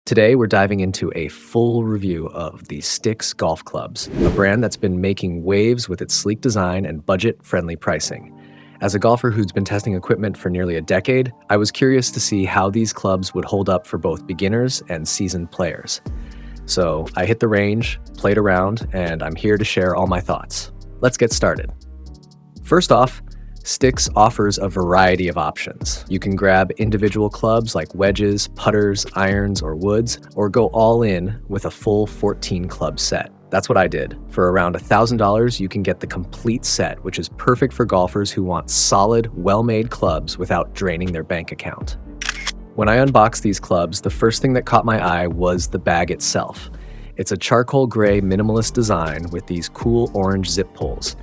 Today, we're diving into a full review of the Stix Golf Clubs, a brand that's been making waves with its sleek design and budget-friendly pricing. As a golfer who's been testing equipment for nearly a decade, I was curious to see how these clubs would hold up for both beginners and seasoned players. So I hit the range, played around, and I'm here to share all my thoughts. Let's get started. First off, Stix offers a variety of options. You can grab individual clubs like wedges, putters, irons, or woods, or go all in with a full 14 club set. That's what I did. For around $1,000, you can get the complete set, which is perfect for golfers who want solid, well-made clubs without draining their bank account. When I unboxed these clubs, the first thing that caught my eye was the bag itself. It's a charcoal gray minimalist design with these cool orange zip pulls.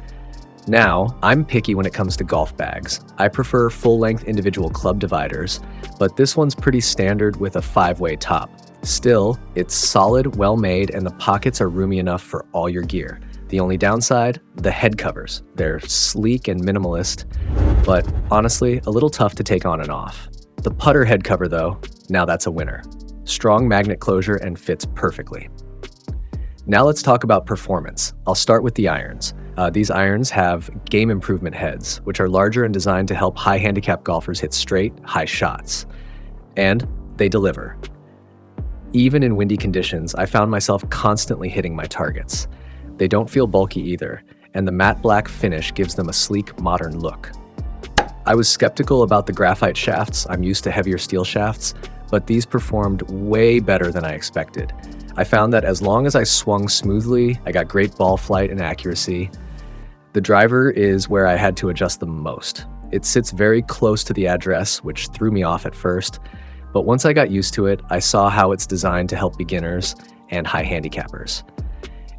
Now, I'm picky when it comes to golf bags. I prefer full-length individual club dividers, but this one's pretty standard with a 5-way top. Still, it's solid, well-made, and the pockets are roomy enough for all your gear. The only downside? The head covers. They're sleek and minimalist, but honestly, a little tough to take on and off. The putter head cover though, now that's a winner. Strong magnet closure and fits perfectly. Now let's talk about performance. I'll start with the irons. These irons have game improvement heads, which are larger and designed to help high handicap golfers hit straight, high shots. And they deliver. Even in windy conditions, I found myself constantly hitting my targets. They don't feel bulky either, and the matte black finish gives them a sleek, modern look. I was skeptical about the graphite shafts. I'm used to heavier steel shafts, but these performed way better than I expected. I found that as long as I swung smoothly, I got great ball flight and accuracy. The driver is where I had to adjust the most. It sits very close to the address, which threw me off at first, but once I got used to it, I saw how it's designed to help beginners and high handicappers.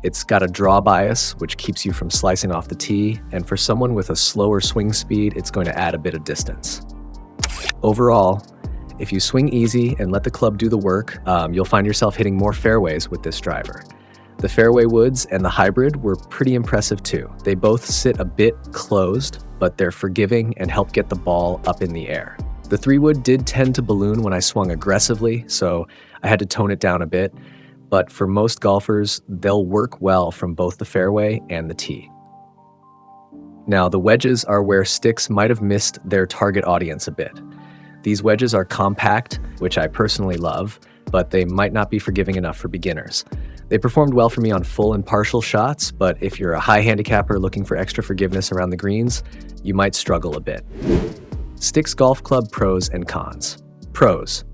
It's got a draw bias, which keeps you from slicing off the tee, and for someone with a slower swing speed, it's going to add a bit of distance. Overall, if you swing easy and let the club do the work, you'll find yourself hitting more fairways with this driver. The fairway woods and the hybrid were pretty impressive too. They both sit a bit closed, but they're forgiving and help get the ball up in the air. The 3-wood did tend to balloon when I swung aggressively, so I had to tone it down a bit, but for most golfers, they'll work well from both the fairway and the tee. Now, the wedges are where Stix might have missed their target audience a bit. These wedges are compact, which I personally love, but they might not be forgiving enough for beginners. They performed well for me on full and partial shots, but if you're a high handicapper looking for extra forgiveness around the greens, you might struggle a bit. Stix Golf Club pros and cons. Pros: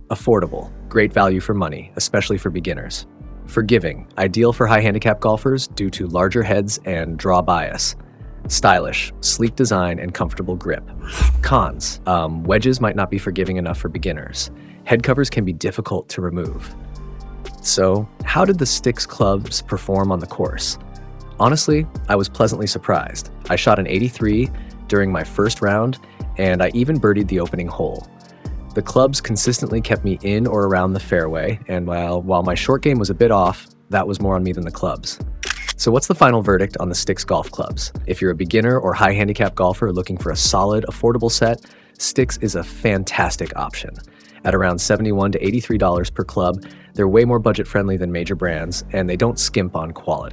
affordable, great value for money, especially for beginners. Forgiving, ideal for high handicap golfers due to larger heads and draw bias. Stylish, sleek design, and comfortable grip. Cons: wedges might not be forgiving enough for beginners. Head covers can be difficult to remove. So, how did the Stix clubs perform on the course? Honestly, I was pleasantly surprised. I shot an 83 during my first round, and I even birdied the opening hole. The clubs consistently kept me in or around the fairway, and while my short game was a bit off, that was more on me than the clubs. So what's the final verdict on the Stix Golf Clubs? If you're a beginner or high handicap golfer looking for a solid, affordable set, Stix is a fantastic option. At around $71 to $83 per club, they're way more budget friendly than major brands, and they don't skimp on quality.